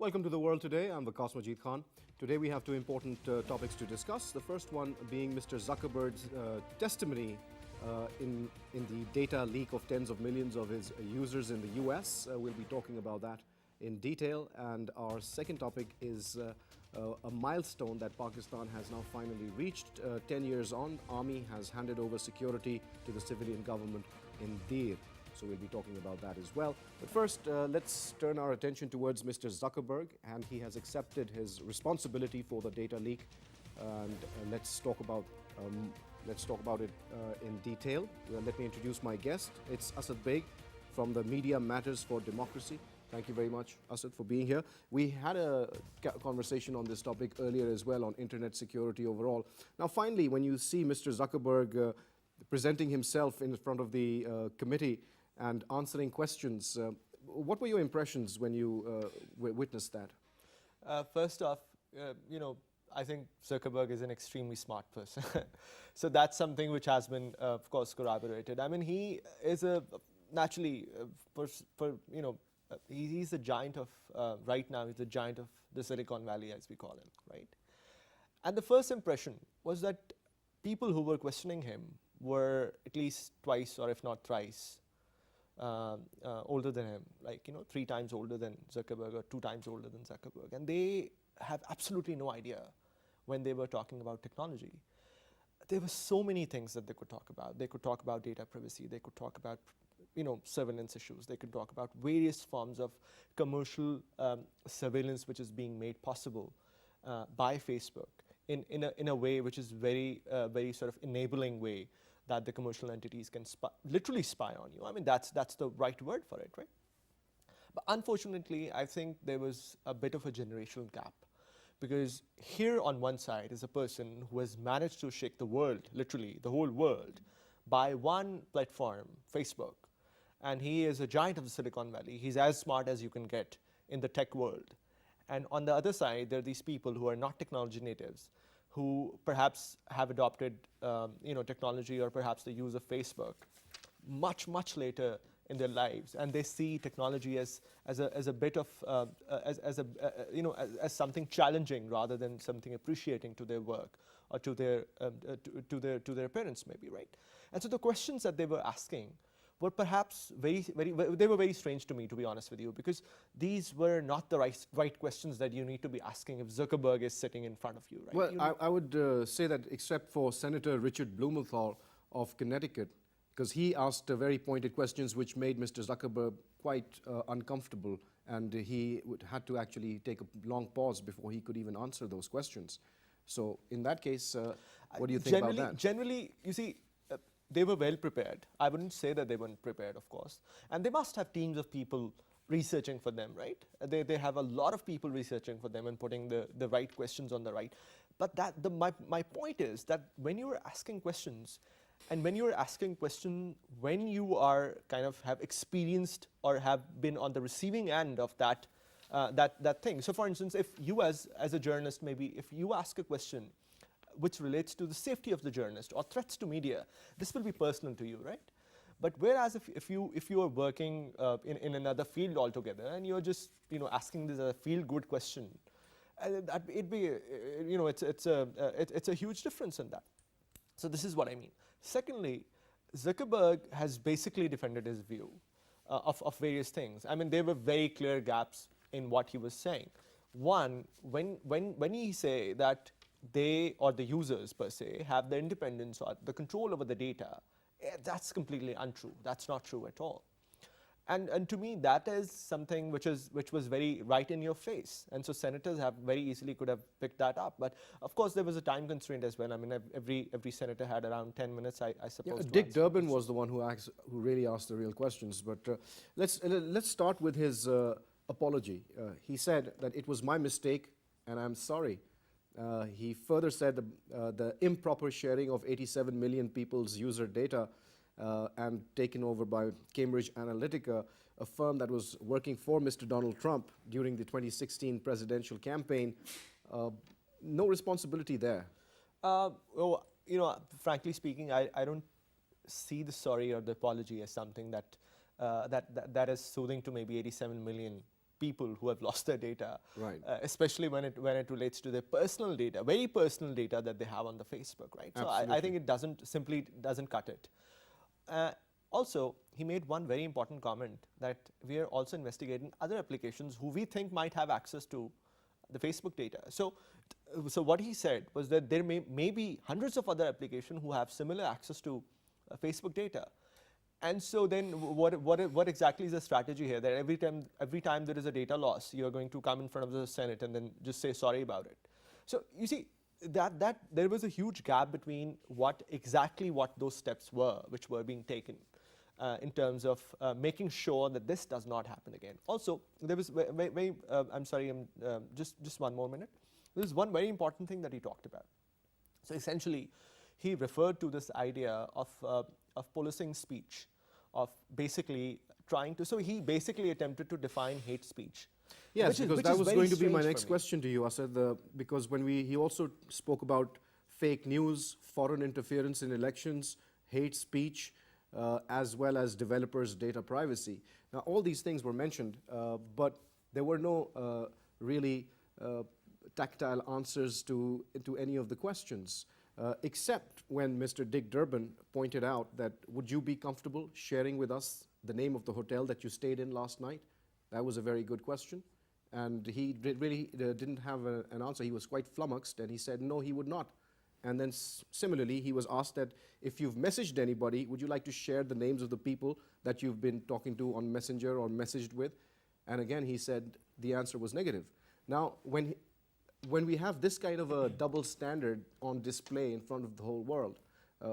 Welcome to The World Today. I'm Vikas Majid Khan. Today we have two important topics to discuss. The first one being Mr. Zuckerberg's testimony in the data leak of tens of millions of his users in the US. We'll be talking about that in detail. And our second topic is a milestone that Pakistan has now finally reached. 10 years on, Army has handed over security to the civilian government in Dir. So we'll be talking about that as well. But first, let's turn our attention towards Mr. Zuckerberg, and he has accepted his responsibility for the data leak. And let's talk about it in detail. Let me introduce my guest. It's Asad Beg from the Media Matters for Democracy. Thank you very much, Asad, for being here. We had a conversation on this topic earlier as well on internet security overall. Now, finally, when you see Mr. Zuckerberg presenting himself in front of the committee and answering questions, what were your impressions when you witnessed that? First off, I think Zuckerberg is an extremely smart person. So that's something which has been, of course, corroborated. I mean, he is he's a giant of, right now, he's a giant of the Silicon Valley, as we call him, right? And the first impression was that people who were questioning him were at least twice, or if not thrice, older than him, 3 times older than Zuckerberg or 2 times older than Zuckerberg. And they have absolutely no idea when they were talking about technology. There were so many things that they could talk about. They could talk about data privacy. They could talk about surveillance issues. They could talk about various forms of commercial surveillance which is being made possible by Facebook in a way which is very sort of enabling way that the commercial entities can literally spy on you. I mean, that's the right word for it, right? But unfortunately, I think there was a bit of a generational gap, because here on one side is a person who has managed to shake the world, literally the whole world, by one platform, Facebook. And he is a giant of the Silicon Valley. He's as smart as you can get in the tech world. And on the other side, there are these people who are not technology natives, who perhaps have adopted technology or perhaps the use of Facebook much, much later in their lives, and they see technology as a bit of as something challenging rather than something appreciating to their work or to their parents, maybe, right? And so the questions that they were asking were perhaps they were very strange to me, to be honest with you, because these were not the right questions that you need to be asking if Zuckerberg is sitting in front of you, right? Well, I would say that except for Senator Richard Blumenthal of Connecticut, because he asked very pointed questions which made Mr. Zuckerberg quite uncomfortable, and he had to actually take a long pause before he could even answer those questions. So in that case, what do you think about that? Generally, you see, they were well prepared. I wouldn't say that they weren't prepared, of course. And they must have teams of people researching for them, right? They have a lot of people researching for them and putting the right questions on the right. But my point is that when you are asking questions, and when you are asking questions, when you are kind of have experienced or have been on the receiving end of that thing. So for instance, if you as a journalist, maybe if you ask a question which relates to the safety of the journalist or threats to media, this will be personal to you, right? But whereas if you are working in another field altogether and you're just asking this as a feel-good question, it's a huge difference in that. So this is what I mean. Secondly, Zuckerberg has basically defended his view of various things. I mean, there were very clear gaps in what he was saying. One, when he say that they, or the users per se, have the independence or the control over the data, that's completely untrue. That's not true at all. And to me, that is something which was very right in your face. And so senators have very easily could have picked that up. But of course, there was a time constraint as well. I mean, every senator had around 10 minutes, I suppose. Yeah, Dick Durbin was the one who really asked the real questions. But let's start with his apology. He said that it was my mistake, and I'm sorry. He further said the improper sharing of 87 million people's user data and taken over by Cambridge Analytica, a firm that was working for Mr. Donald Trump during the 2016 presidential campaign. No responsibility there. Well, frankly speaking, I don't see the sorry or the apology as something that is soothing to maybe 87 million people who have lost their data, Right. especially when it relates to their personal data, very personal data that they have on the Facebook, right? So I Absolutely. think it doesn't cut it. Also, he made one very important comment that we are also investigating other applications who we think might have access to the Facebook data. So what he said was that there may be hundreds of other applications who have similar access to Facebook data. And so then what exactly is the strategy here? That every time there is a data loss, you're going to come in front of the Senate and then just say sorry about it. So you see that there was a huge gap between what those steps were, which were being taken in terms of making sure that this does not happen again. Also, there was I'm sorry, just one more minute. There's one very important thing that he talked about. So essentially, he referred to this idea of policing speech, of basically trying to. So he basically attempted to define hate speech. Yes, because that was going to be my next question. question to you, Asad. Because when he also spoke about fake news, foreign interference in elections, hate speech, as well as developers' data privacy. Now, all these things were mentioned, but there were no really tactile answers to any of the questions, except when Mr. Dick Durbin pointed out that, would you be comfortable sharing with us the name of the hotel that you stayed in last night? That was a very good question. And he really didn't have an answer. He was quite flummoxed, and he said no, he would not. And then similarly, he was asked that if you've messaged anybody, would you like to share the names of the people that you've been talking to on Messenger or messaged with? And again, he said the answer was negative. Now, when we have this kind of a double standard on display in front of the whole world,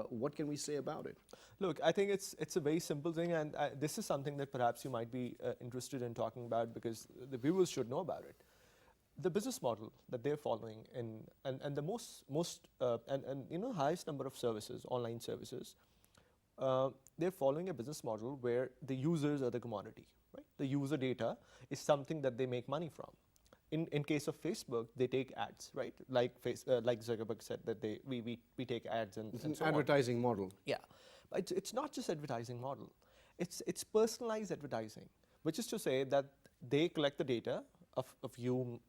what can we say about it? Look, I think it's a very simple thing, and this is something that perhaps you might be interested in talking about because the viewers should know about it. The business model that they're following and the most highest number of services, online services, they're following a business model where the users are the commodity, right? The user data is something that they make money from. In case of Facebook, they take ads, right? Like Zuckerberg said that we take ads and It's an so on. advertising model. Yeah, but it's not just advertising model. It's personalized advertising, which is to say that they collect the data of you,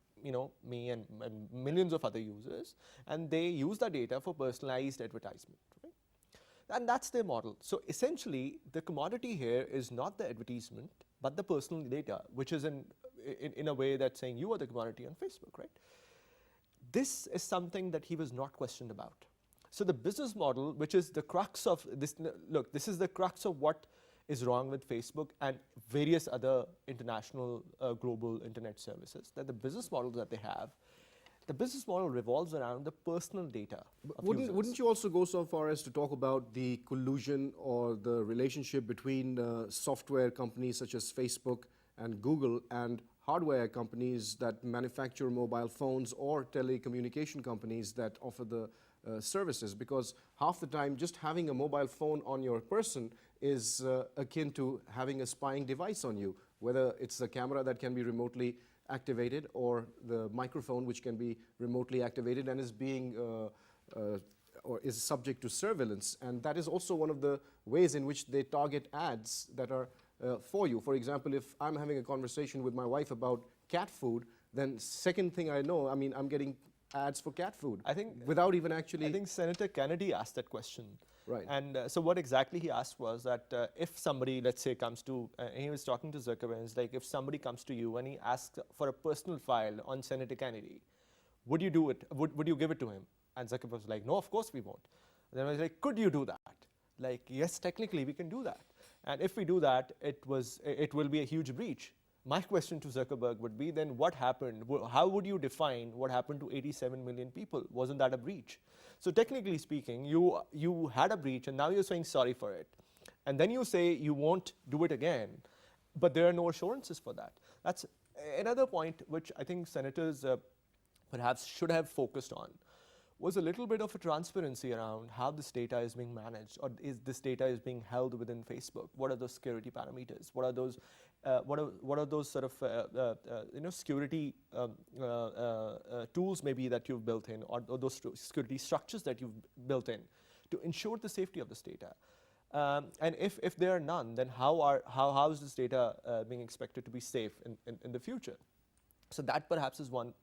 me and millions of other users, and they use the data for personalized advertisement, right? And that's their model. So essentially, the commodity here is not the advertisement, but the personal data, which is in a way that's saying you are the commodity on Facebook, right? This is something that he was not questioned about. So the business model, which is the crux of this, look, this is the crux of what is wrong with Facebook and various other international global internet services, that the business model that they have, the business model revolves around the personal data of users. Wouldn't you also go so far as to talk about the collusion or the relationship between software companies such as Facebook and Google and hardware companies that manufacture mobile phones or telecommunication companies that offer the services? Because half the time, just having a mobile phone on your person is akin to having a spying device on you, whether it's the camera that can be remotely activated or the microphone which can be remotely activated and is being or is subject to surveillance. And that is also one of the ways in which they target ads that are for you. For example, if I'm having a conversation with my wife about cat food, then second thing I know, I'm getting ads for cat food. I think without even actually. I think Senator Kennedy asked that question. Right. And so what exactly he asked was that if somebody, let's say, comes to, he was talking to Zuckerberg, and it's like if somebody comes to you and he asks for a personal file on Senator Kennedy, would you do it? Would you give it to him? And Zuckerberg was like, no, of course we won't. And then I was like, could you do that? Like, yes, technically we can do that. And if we do that, it will be a huge breach. My question to Zuckerberg would be then what happened? How would you define what happened to 87 million people? Wasn't that a breach? So technically speaking, you had a breach and now you're saying sorry for it. And then you say you won't do it again, but there are no assurances for that. That's another point which I think senators perhaps should have focused on, was a little bit of a transparency around how this data is being managed, or is this data is being held within Facebook. What are those security parameters? What are those what are those sort of security tools maybe that you've built in, or those security structures that you've built in to ensure the safety of this data? And if there are none, then how is this data being expected to be safe in the future? So that perhaps is one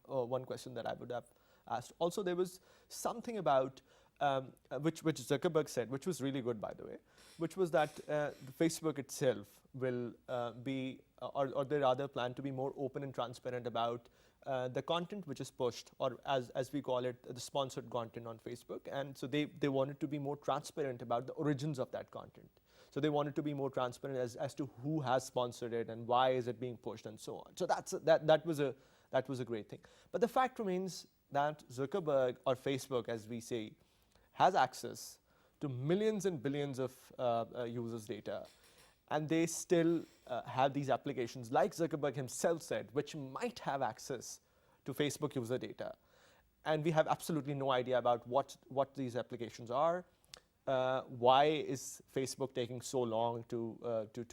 question that I would have asked. Also, there was something about which Zuckerberg said, which was really good, by the way, which was that Facebook itself will be, or they rather plan to be more open and transparent about the content which is pushed, or as we call it, the sponsored content on Facebook. And so they wanted to be more transparent about the origins of that content. So they wanted to be more transparent as to who has sponsored it and why is it being pushed and so on. So that was a great thing. But the fact remains that Zuckerberg, or Facebook as we say, has access to millions and billions of users' data, and they still have these applications, like Zuckerberg himself said, which might have access to Facebook user data. And we have absolutely no idea about what these applications are. Why is Facebook taking so long to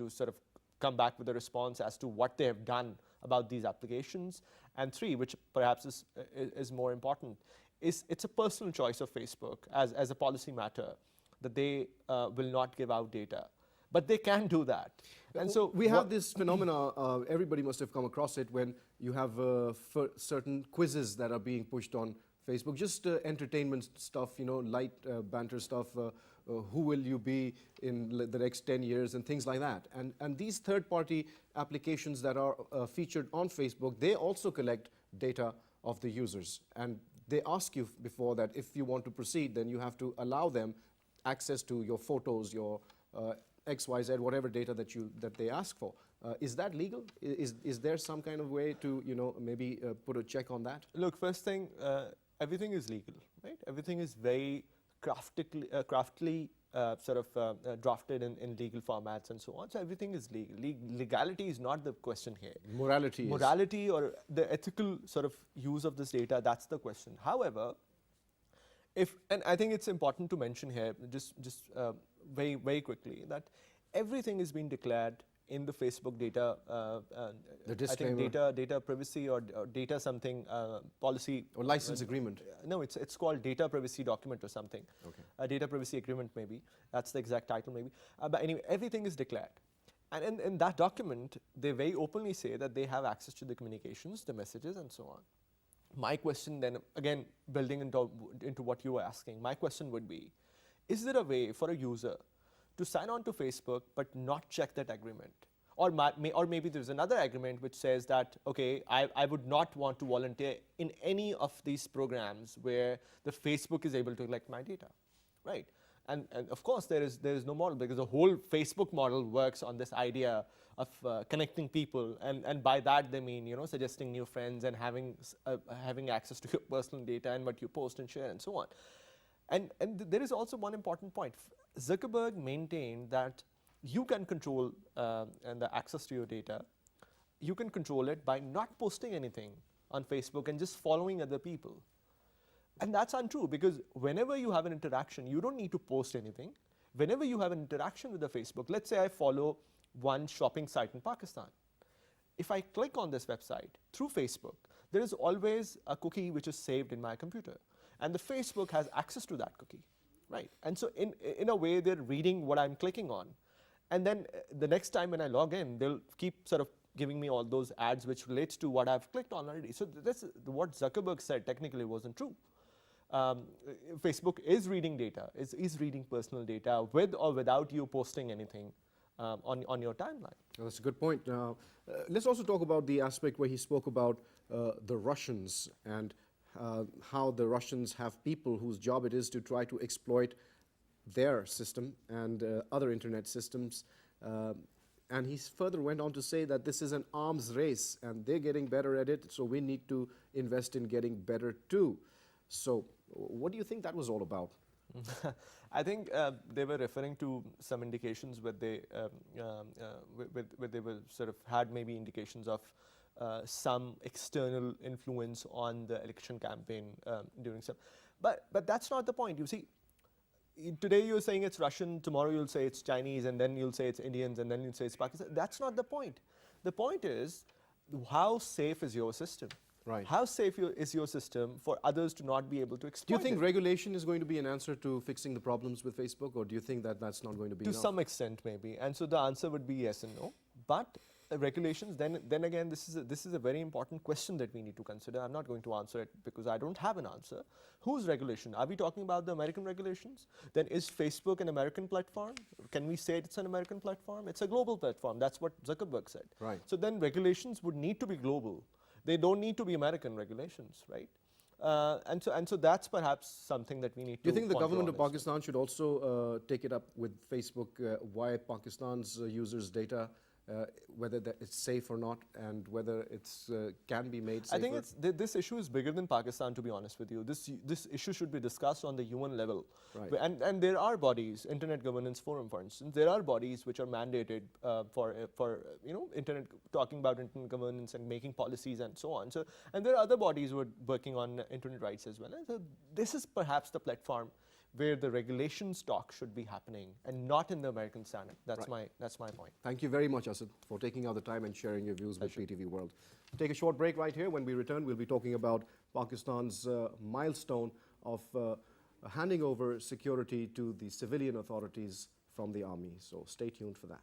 sort of come back with a response as to what they have done about these applications? And three, which perhaps is more important, is it's a personal choice of Facebook as a policy matter that they will not give out data. But they can do that. And so we have this phenomena, everybody must have come across it, when you have certain quizzes that are being pushed on Facebook, just entertainment stuff, light banter stuff, who will you be in the next 10 years and things like that. And these third-party applications that are featured on Facebook, they also collect data of the users. And they ask you before that if you want to proceed, then you have to allow them access to your photos, your XYZ, whatever data that they ask for. Is that legal? Is there some kind of way to maybe put a check on that? Look, first thing, everything is legal, right? Everything is very craftily drafted in legal formats and so on. So everything is legal. Legality is not the question here. Morality or the ethical sort of use of this data, that's the question. However, and I think it's important to mention here, just very, very quickly, that everything is being declared in the Facebook data, the disclaimer. I think data privacy or data something policy. Or license agreement. No, it's called data privacy document or something. Okay. A data privacy agreement maybe. That's the exact title maybe. But anyway, everything is declared. And in that document, they very openly say that they have access to the communications, the messages and so on. My question then, again, building into what you were asking, my question would be, is there a way for a user to sign on to Facebook but not check that agreement? Or maybe there's another agreement which says that, okay, I would not want to volunteer in any of these programs where the Facebook is able to collect my data, right? And of course, there is no model, because the whole Facebook model works on this idea of connecting people, and by that they mean suggesting new friends and having access to your personal data and what you post and share and so on. And there is also one important point. Zuckerberg maintained that you can control and the access to your data. You can control it by not posting anything on Facebook and just following other people. And that's untrue, because whenever you have an interaction, you don't need to post anything. Whenever you have an interaction with the Facebook, let's say I follow one shopping site in Pakistan. If I click on this website through Facebook, there is always a cookie which is saved in my computer. And the Facebook has access to that cookie, right? And so in a way, they're reading what I'm clicking on. And then the next time when I log in, they'll keep sort of giving me all those ads which relates to what I've clicked on already. So this, what Zuckerberg said technically wasn't true. Facebook is reading data, is reading personal data with or without you posting anything on your timeline. That's a good point. Let's also talk about the aspect where he spoke about the Russians and how the Russians have people whose job it is to try to exploit their system and other internet systems. And he further went on to say that this is an arms race and they're getting better at it, so we need to invest in getting better too. So what do you think that was all about? I think they were referring to some indications where they were sort of had maybe indications of some external influence on the election campaign during some. But that's not the point. You see, today you're saying it's Russian, tomorrow you'll say it's Chinese, and then you'll say it's Indians, and then you'll say it's Pakistan. That's not the point. The point is, how safe is your system? Right. How safe is your system for others to not be able to exploit Do you think it? regulation is going to be an answer to fixing the problems with Facebook, or do you think that that's not going to be To enough? some extent, maybe. And so the answer would be yes and no. But regulations, then again, this is a very important question that we need to consider. I'm not going to answer it because I don't have an answer. Whose regulation? Are we talking about the American regulations? Then is Facebook an American platform? Can we say it's an American platform? It's a global platform. That's what Zuckerberg said. Right. So then regulations would need to be global. They don't need to be American regulations, right? And so that's perhaps something that we need to. Do you think the ponder government of on as well. Pakistan should also take it up with Facebook, why Pakistan's users' data, whether it's safe or not, and whether it's can be made safer? I think this issue is bigger than Pakistan, to be honest with you. This issue should be discussed on the UN level. Right. And there are bodies, Internet Governance Forum, for instance, there are bodies which are mandated for internet, talking about internet governance and making policies and so on. So, and there are other bodies who are working on internet rights as well. And so this is perhaps the platform where the regulations talk should be happening and not in the American Senate. That's my point. Thank you very much, Asad, for taking out the time and sharing your views with PTV World. Take a short break right here. When we return, we'll be talking about Pakistan's milestone of handing over security to the civilian authorities from the army. So stay tuned for that.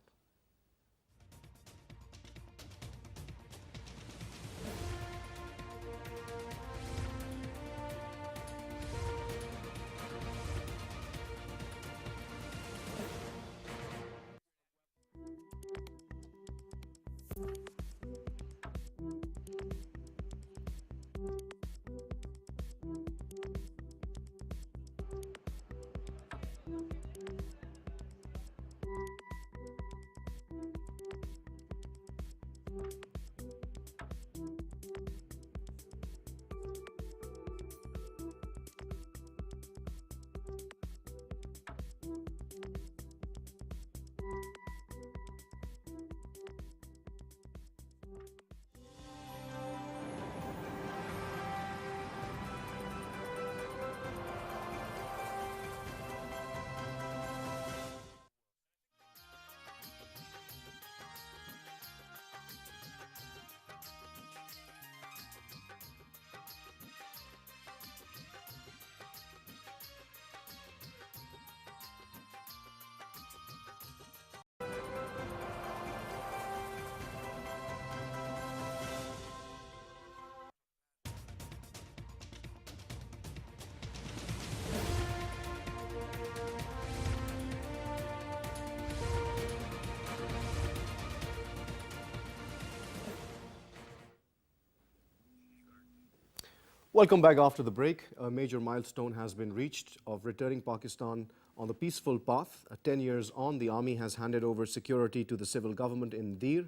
Welcome back after the break. A major milestone has been reached of returning Pakistan on the peaceful path. 10 years on, the army has handed over security to the civil government in Dir.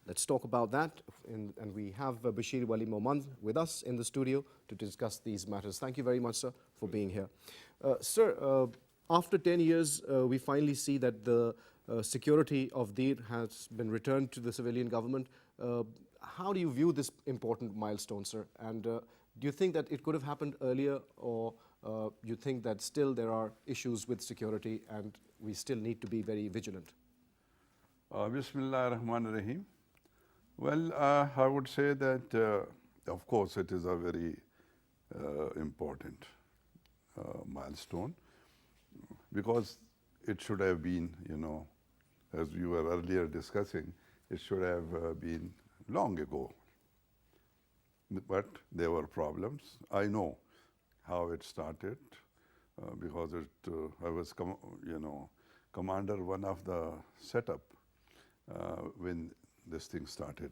Let's talk about that. And we have Bashir Wali Momand with us in the studio to discuss these matters. Thank you very much, sir, for being here. Sir, after 10 years, we finally see that the security of Dir has been returned to the civilian government. How do you view this important milestone, sir? And do you think that it could have happened earlier, or you think that still there are issues with security and we still need to be very vigilant? Bismillah ar-Rahman ar-Rahim. Well, I would say that, of course, it is a very important milestone, because it should have been, as we were earlier discussing, it should have been long ago. But there were problems. I know how it started, because I was, commander one of the setup when this thing started.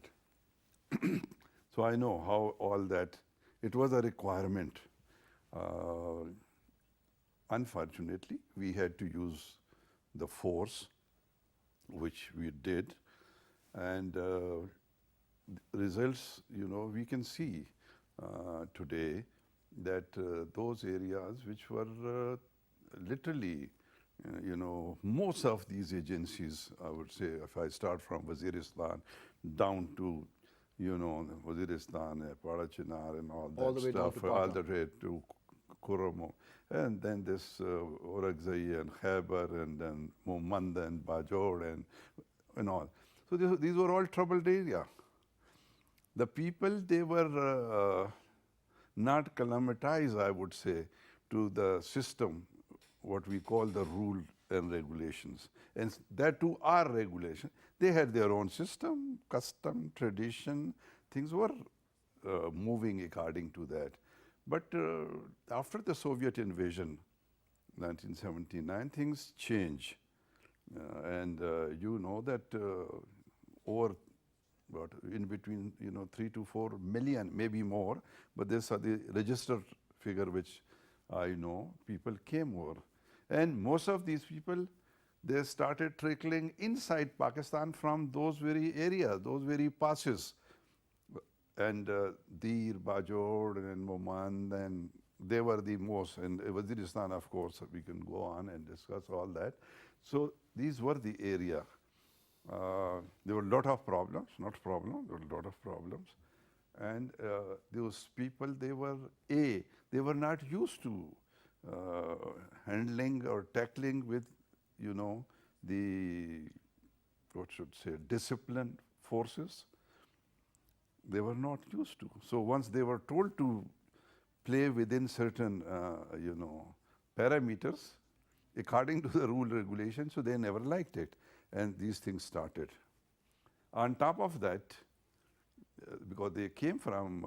So I know how all that, it was a requirement. Unfortunately, we had to use the force, which we did, and results, we can see today that those areas which were literally, most of these agencies, I would say, if I start from Waziristan down to, Waziristan, Parachinar and all that All the way down stuff, to all Pata. the way to Kurumo, and then this Orakzai and Khyber, and then Momand and Bajor and all. So these were all troubled area. The people, they were not calamitize, I would say, to the system, what we call the rule and regulations. And that too are regulation. They had their own system, custom, tradition. Things were moving according to that. But after the Soviet invasion, 1979, things change. And you know that over what, in between 3 to 4 million, maybe more, but this are the registered figure which I know people came over. And most of these people, they started trickling inside Pakistan from those very areas, those very passes. And Dir, Bajor, and Momand, and they were the most, and Waziristan, of course, we can go on and discuss all that. So these were the area. There were a lot of problems, not problems, there were a lot of problems. And those people, they were not used to handling or tackling with, the, what should say, disciplined forces. They were not used to. So once they were told to play within certain, parameters, according to the rule regulation, so they never liked it. And these things started. On top of that, because they came from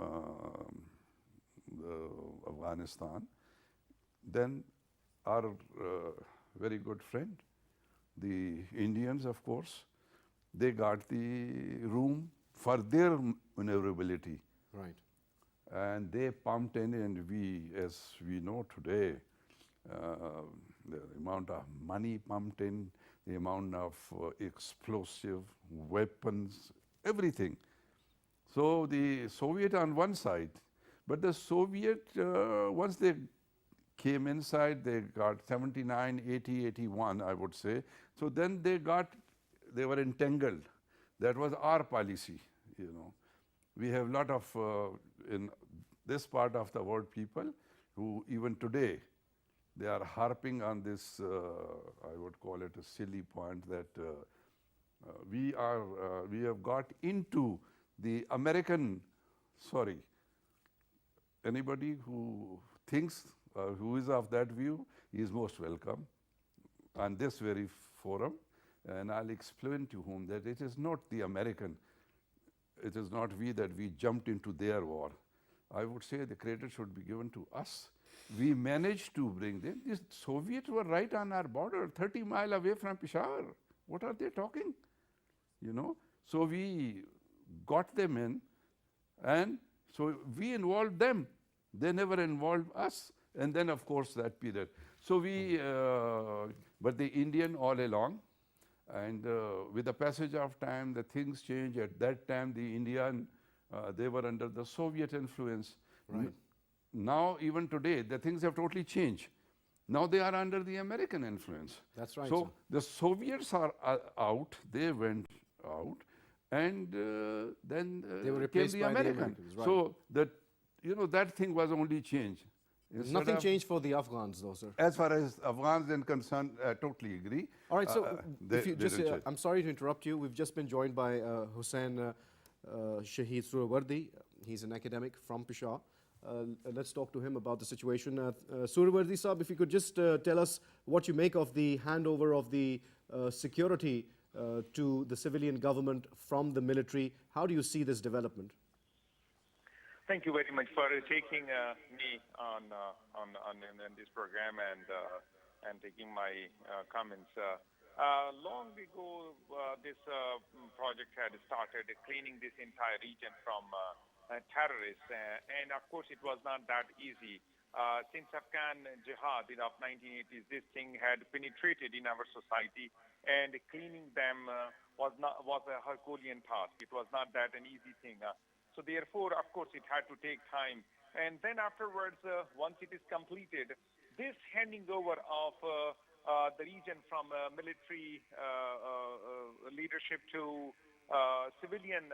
Afghanistan, then our very good friend, the Indians, of course, they got the room for their maneuverability. Right. And they pumped in, and we, as we know today, the amount of money pumped in, the amount of explosive weapons, everything. So the Soviet on one side, but the Soviet, once they came inside, they got 79, 80, 81, I would say. So then they were entangled. That was our policy, We have a lot of, in this part of the world, people who even today, they are harping on this, I would call it a silly point, that we have got into the American, anybody who thinks, who is of that view, is most welcome on this very forum. And I'll explain to whom that it is not the American, it is not we that we jumped into their war. I would say the credit should be given to us. We managed to bring them. These Soviets were right on our border, 30 miles away from Peshawar. What are they talking? So we got them in, and so we involved them. They never involved us. And then, of course, that period. So but the Indian all along, and with the passage of time, the things change. At that time, the Indian, they were under the Soviet influence. Right. Now, even today, the things have totally changed. Now they are under the American influence. That's right. So sir. the Soviets are out, they went out, and then They were came replaced the by the American. Americans, right. So that thing was only changed. Instead Nothing of- changed for the Afghans, though, sir. As far as Afghans are concerned, I totally agree. All right, so if you they just, didn't change. I'm sorry to interrupt you. We've just been joined by Hussain Shaheed Suhrawardi. He's an academic from Peshawar. Let's talk to him about the situation. Suhrawardi Saab, if you could just tell us what you make of the handover of the security to the civilian government from the military. How do you see this development? Thank you very much for taking me on in this program and taking my comments. Long ago, this project had started cleaning this entire region from terrorists, and of course, it was not that easy. Since Afghan jihad in the 1980s, this thing had penetrated in our society, and cleaning them was a Herculean task. It was not that an easy thing. So therefore, of course, it had to take time. And then afterwards, once it is completed, this handing over of the region from military leadership to civilian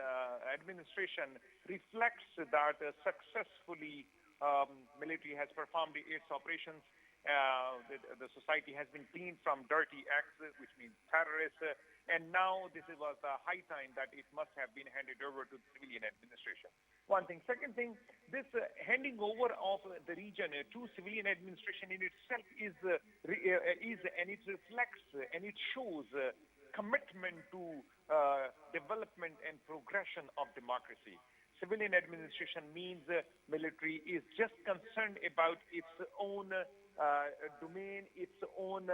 administration reflects that successfully military has performed its operations. The society has been cleaned from dirty acts, which means terrorists, and now this was a high time that it must have been handed over to the civilian administration. One thing. Second thing, this handing over of the region to civilian administration in itself is and it reflects and it shows commitment to development and progression of democracy. Civilian administration means military is just concerned about its own domain, its own.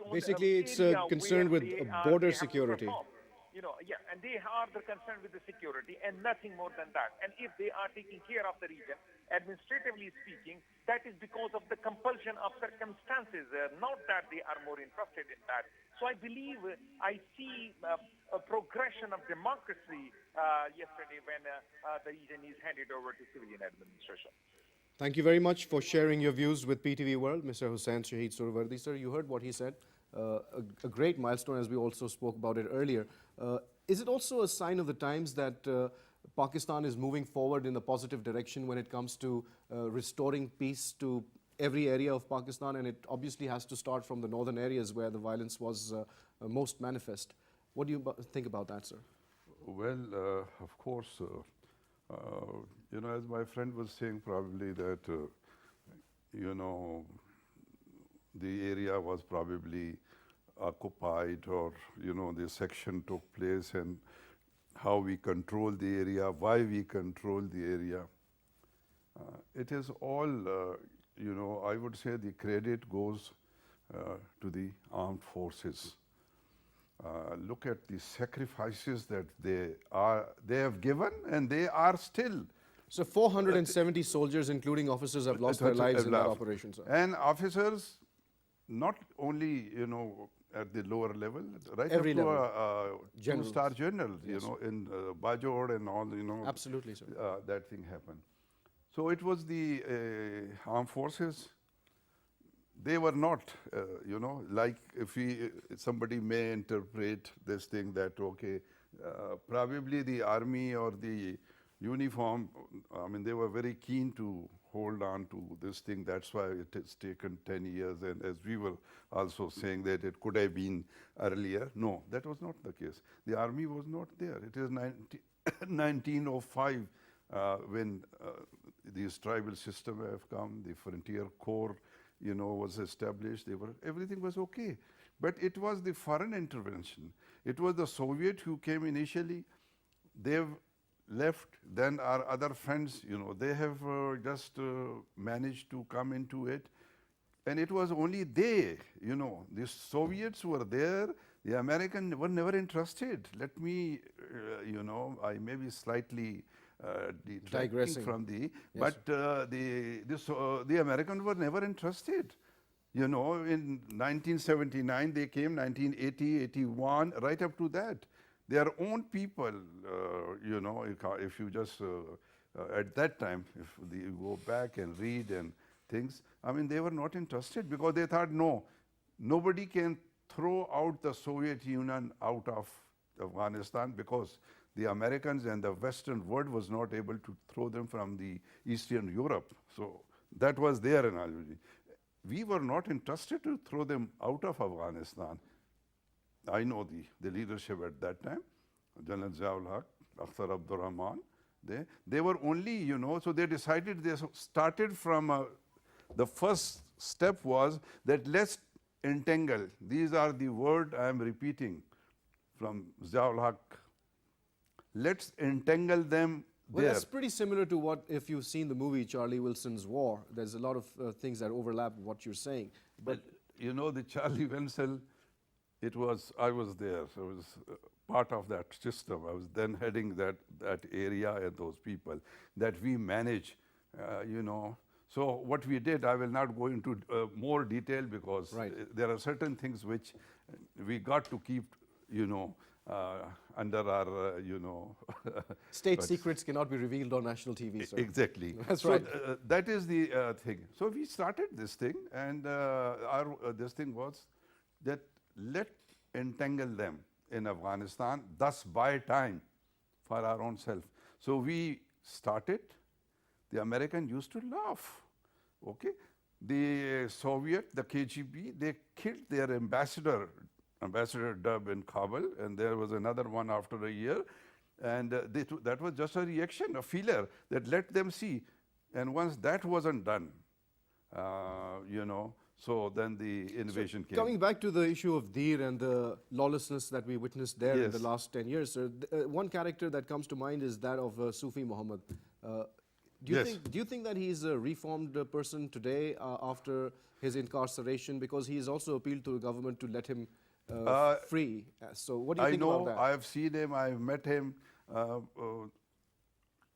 Basically, it's area concerned where with they border they have to security. perform. And they are concerned with the security and nothing more than that. And if they are taking care of the region, administratively speaking, that is because of the compulsion of circumstances, not that they are more interested in that. So I believe I see a progression of democracy yesterday when the region is handed over to civilian administration. Thank you very much for sharing your views with PTV World, Mr. Hussain Shahid Suhrawardy. Sir, you heard what he said. A great milestone, as we also spoke about it earlier. Is it also a sign of the times that Pakistan is moving forward in a positive direction when it comes to restoring peace to every area of Pakistan? And it obviously has to start from the northern areas where the violence was most manifest. What do you think about that, sir? Well, of course, as my friend was saying, probably that, the area was probably occupied, or, the section took place, and how we control the area, why we control the area. It is all, I would say the credit goes to the armed forces. Look at the sacrifices that they have given, and they are still. So 470 soldiers, including officers, have lost their lives in that operation, sir. And officers, not only, at the lower level, right Every up to level. a two-star general, in Bajor and all, Absolutely, sir. That thing happened. So it was the armed forces. They were not, like if somebody may interpret this thing that, okay, probably the army or the uniform, they were very keen to hold on to this thing. That's why it has taken 10 years. And as we were also saying that it could have been earlier. No, that was not the case. The army was not there. It is 1905 when these tribal system have come, the frontier corps, was established. Everything was okay. But it was the foreign intervention. It was the Soviet who came initially. They've left. Then our other friends, they have just managed to come into it. And it was only they, the Soviets were there. The Americans were never interested. Let me, I may be slightly digressing from the, yes, but the Americans were never interested. In 1979 they came, 1980, 81, right up to that. Their own people, if you just, at that time, if you go back and read and things, they were not interested because they thought, no, nobody can throw out the Soviet Union out of Afghanistan because the Americans and the Western world was not able to throw them from the Eastern Europe. So that was their analogy. We were not interested to throw them out of Afghanistan. I know the leadership at that time, General Ziaul Haq, Akhtar Abdur Rahman, they were only, so they decided, they started from, the first step was that let's entangle. These are the word I am repeating from Ziaul Haq. Let's entangle them Well, there. that's pretty similar to what, if you've seen the movie Charlie Wilson's War, there's a lot of things that overlap what you're saying. But the Charlie Wenzel, I was there. So I was part of that system. I was then heading that area and those people that we manage, So what we did, I will not go into more detail because there are certain things which we got to keep, under our, State secrets cannot be revealed on national TV, sir. Exactly. That's so right. That is the thing. So we started this thing, and this thing was that let's entangle them in Afghanistan, thus buy time for our own self. So we started. The American used to laugh. Okay, the Soviet, the KGB, they killed their ambassador, Ambassador Dub in Kabul, and there was another one after a year. And that was just a reaction, a feeler that let them see. And once that wasn't done, so then the invasion came. Coming back to the issue of Dir and the lawlessness that we witnessed there in the Yes. last 10 years, sir, one character that comes to mind is that of Sufi Muhammad. Yes. Do you think that he's a reformed person today after his incarceration? Because he has also appealed to the government to let him free. So what do you I think know, about that? I have seen him, I have met him.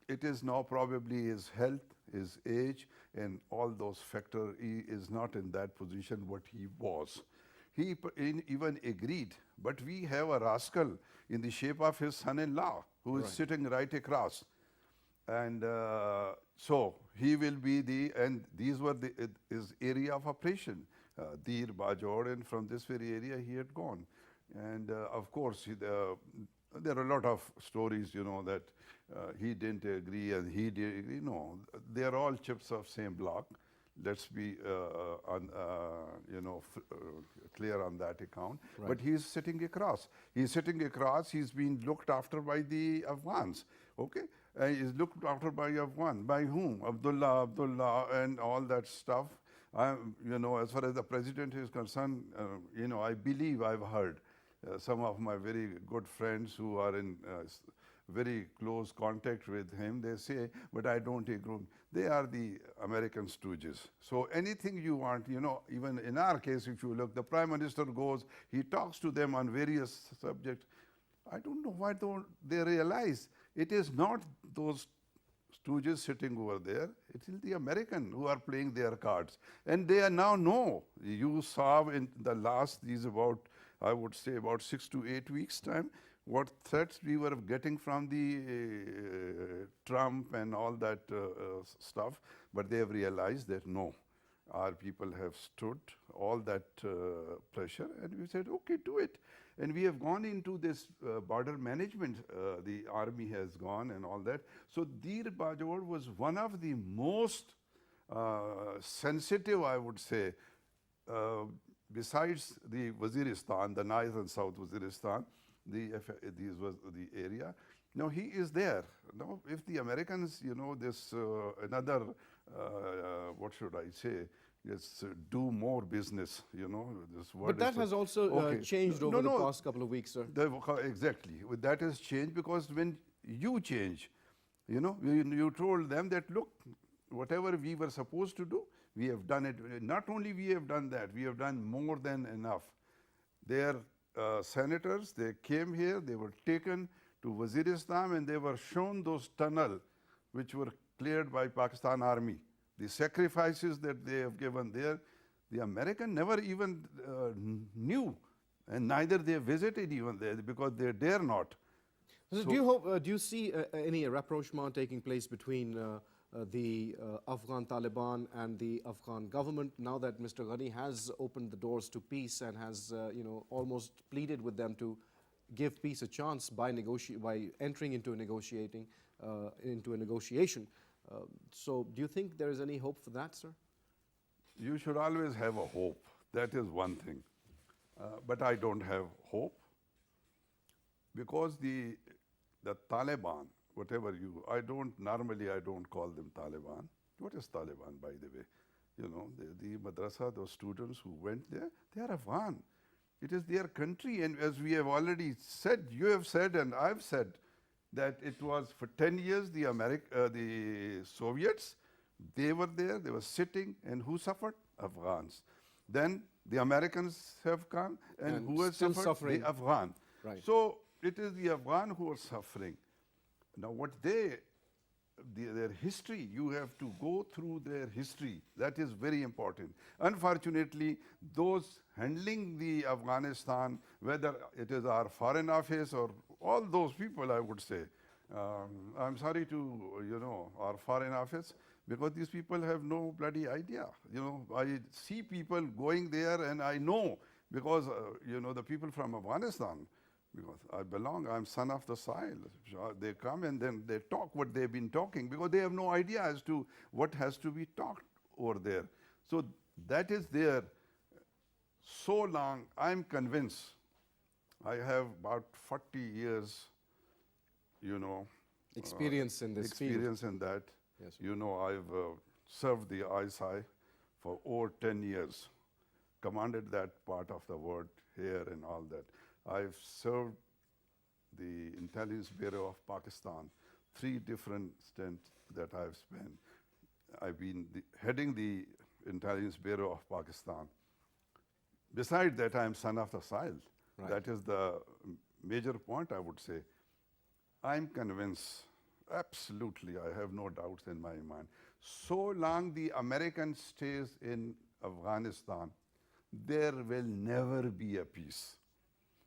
It is now probably his health, his age, and all those factors. He is not in that position what he was. He even agreed, but we have a rascal in the shape of his son-in-law who is sitting right across. And so he will be and these were his area of operation, Dir, Bajor, and from this very area he had gone. And of course, there are a lot of stories, that he didn't agree and he did agree. No, they are all chips of same block. Let's be, clear on that account. Right. But he's sitting across. He's sitting across. He's been looked after by the Afghans. Okay, he's looked after by Afghan. By whom? Abdullah, and all that stuff. As far as the president is concerned, I believe I've heard some of my very good friends who are in very close contact with him, they say, but I don't agree. They are the American stooges. So anything you want, even in our case, if you look, the Prime Minister goes, he talks to them on various subjects. I don't know why don't they realize it is not those stooges sitting over there. It is the American who are playing their cards. And they are now know. You saw in the last, I would say about 6 to 8 weeks time, what threats we were getting from the Trump and all that stuff. But they have realized that no, our people have stood all that pressure, and we said, okay, do it. And we have gone into this border management, the army has gone and all that. So Dir Bajor was one of the most sensitive, I would say, besides the Waziristan, the North and South Waziristan, this was the area. Now he is there. Now if the Americans, this another, what should I say, yes, do more business, this word. But that has also changed over the past couple of weeks, sir. Exactly. That has changed because when you change, you told them that, look, whatever we were supposed to do, we have done it. Not only we have done that, we have done more than enough. Their senators, they came here, they were taken to Waziristan and they were shown those tunnels which were cleared by Pakistan Army. The sacrifices that they have given there, the American never even knew, and neither they visited even there because they dare not. So do you see any rapprochement taking place between the Afghan Taliban and the Afghan government now that Mr. Ghani has opened the doors to peace and has almost pleaded with them to give peace a chance by entering into a negotiation? So do you think there is any hope for that, sir? You should always have a hope. That is one thing. But I don't have hope because the Taliban, whatever I don't call them Taliban. What is Taliban, by the way? The madrasa, those students who went there, they are Afghan. It is their country. And as we have already said, you have said and I've said, that it was for 10 years the Soviets, they were there, they were sitting, and who suffered? Afghans. Then the Americans have come, and who has suffered? Suffering. The Afghan. Right. So it is the Afghan who are suffering. Now what their history, you have to go through their history. That is very important. Unfortunately, those handling the Afghanistan, whether it is our foreign office or all those people, I would say, I'm sorry to, our foreign office, because these people have no bloody idea. I see people going there and I know because, the people from Afghanistan, because I'm son of the soil. They come and then they talk what they've been talking because they have no idea as to what has to be talked over there. So that is there so long. I'm convinced. I have about 40 years, you know, Experience in this field. experience in that. Yes. You know, I've served the ISI for over 10 years, commanded that part of the world here and all that. I've served the Intelligence Bureau of Pakistan, 3 different stints that I've spent. I've been heading the Intelligence Bureau of Pakistan. Besides that, I'm son of the soil. Right. That is the major point, I would say. I'm convinced, absolutely, I have no doubts in my mind. So long the American stays in Afghanistan, there will never be a peace.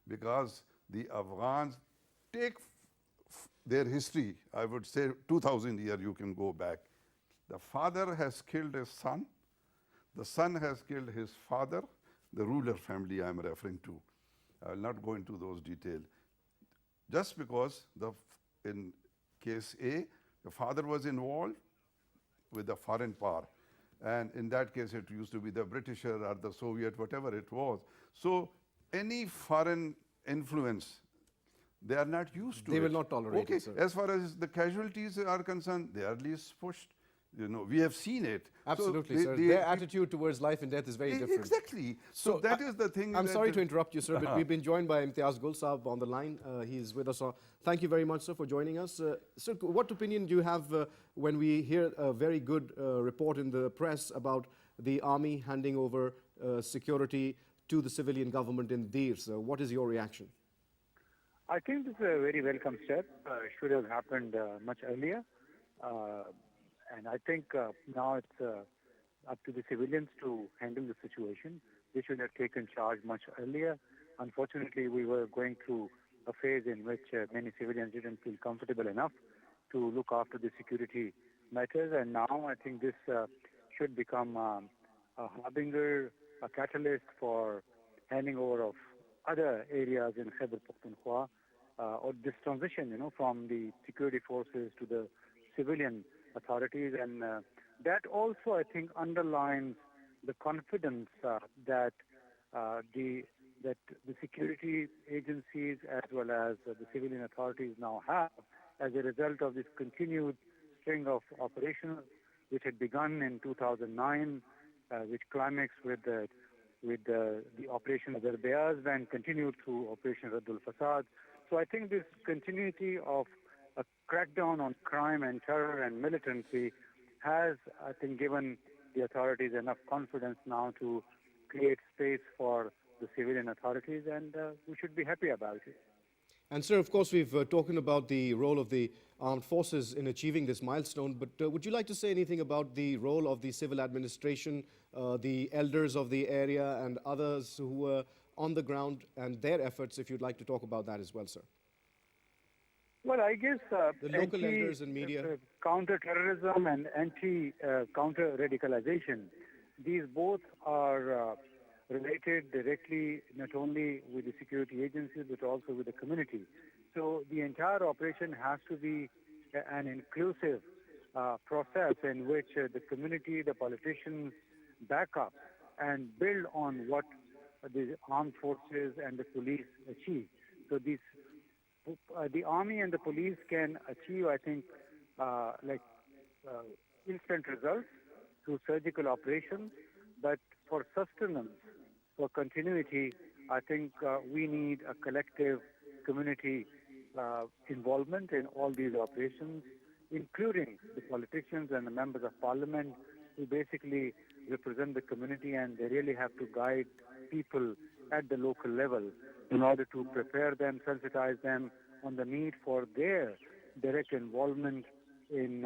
Because the Afghans take their history, I would say 2,000 years you can go back. The father has killed his son, the son has killed his father, the ruler family I'm referring to. I will not go into those details. Just because in case A, the father was involved with the foreign power. And in that case, it used to be the British or the Soviet, whatever it was. So any foreign influence, they are not used to it. They will not tolerate it, sir. As far as the casualties are concerned, they are least pushed. You know, we have seen it. Absolutely, So sir. Their attitude towards life and death is very different. Exactly. So that is the thing. I'm sorry to interrupt you, sir, but we've been joined by Imtiaz Gul Saab on the line. He's with us. Thank you very much, sir, for joining us. Sir, what opinion do you have when we hear a very good report in the press about the army handing over security to the civilian government in Dir? So what is your reaction? I think this is a very welcome step. Should have happened much earlier. And I think now it's up to the civilians to handle the situation. They should have taken charge much earlier. Unfortunately, we were going through a phase in which many civilians didn't feel comfortable enough to look after the security matters. And now I think this should become a harbinger, a catalyst for handing over of other areas in Khyber Pakhtunkhwa, or this transition, from the security forces to the civilian authorities. And that also, I think, underlines the confidence that the security agencies as well as the civilian authorities now have as a result of this continued string of operations which had begun in 2009, which climaxed with the Operation Zarbayaz and continued through Operation Raddul Fasad. So I think this continuity of a crackdown on crime and terror and militancy has, I think, given the authorities enough confidence now to create space for the civilian authorities, and we should be happy about it. And sir, of course, we've talked about the role of the armed forces in achieving this milestone, but would you like to say anything about the role of the civil administration, the elders of the area and others who were on the ground and their efforts, if you'd like to talk about that as well, sir? Well, I guess the local elders and media, counter-terrorism and anti-counter-radicalization, these both are related directly not only with the security agencies but also with the community. So the entire operation has to be an inclusive process in which the community, the politicians back up and build on what the armed forces and the police achieve. So these the army and the police can achieve, I think, instant results through surgical operations. But for sustenance, for continuity, I think we need a collective community involvement in all these operations, including the politicians and the members of parliament who basically represent the community, and they really have to guide people at the local level in order to prepare them, sensitize them on the need for their direct involvement in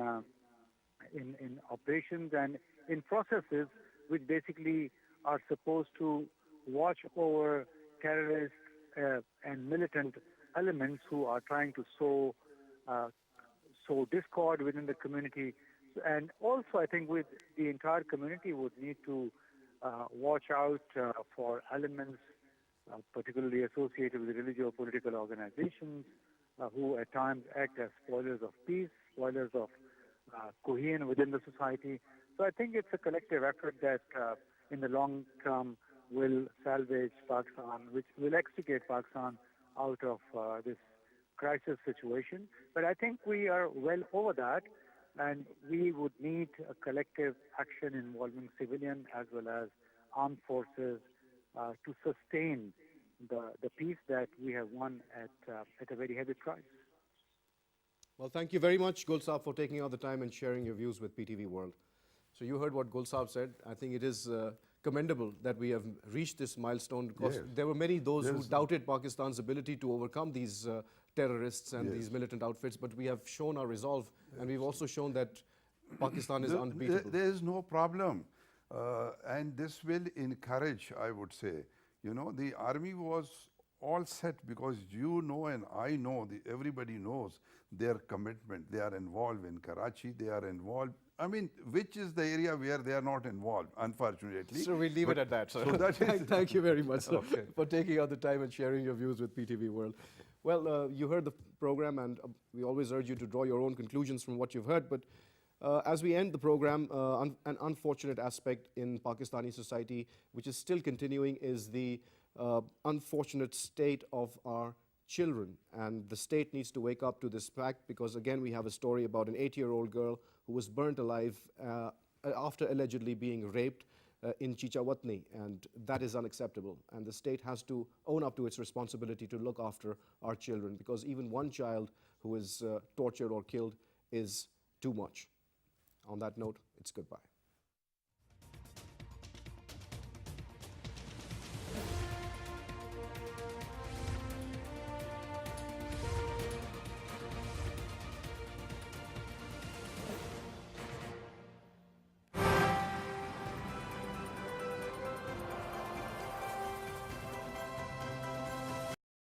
operations and in processes which basically are supposed to watch over terrorists and militant elements who are trying to sow discord within the community. And also, I think the entire community would need to watch out for elements particularly associated with religious or political organizations who at times act as spoilers of peace, spoilers of cohesion within the society. So I think it's a collective effort that in the long term will salvage Pakistan, which will extricate Pakistan out of this crisis situation. But I think we are well over that, and we would need a collective action involving civilian as well as armed forces to sustain the peace that we have won at a very heavy price. Well, thank you very much, Gul Saab, for taking out the time and sharing your views with PTV World. So you heard what Gul Saab said. I think it is commendable that we have reached this milestone, because Yes. there were many those who There's- doubted Pakistan's ability to overcome these terrorists and Yes. these militant outfits, but we have shown our resolve, and we've also shown that Pakistan is There- unbeatable. There is no problem. And this will encourage, I would say. You know, the army was all set because you know and I know, everybody knows their commitment. They are involved in Karachi, they are involved. I mean, which is the area where they are not involved, unfortunately. So we'll leave it at that, sir. So that is Thank you very much, sir, Okay. for taking out the time and sharing your views with PTV World. Well, you heard the program, and we always urge you to draw your own conclusions from what you've heard. But as we end the program, an unfortunate aspect in Pakistani society, which is still continuing, is the unfortunate state of our children. And the state needs to wake up to this fact, because again, we have a story about an 8-year-old girl who was burnt alive after allegedly being raped in Chichawatni, and that is unacceptable. And the state has to own up to its responsibility to look after our children, because even one child who is tortured or killed is too much. On that note, it's goodbye.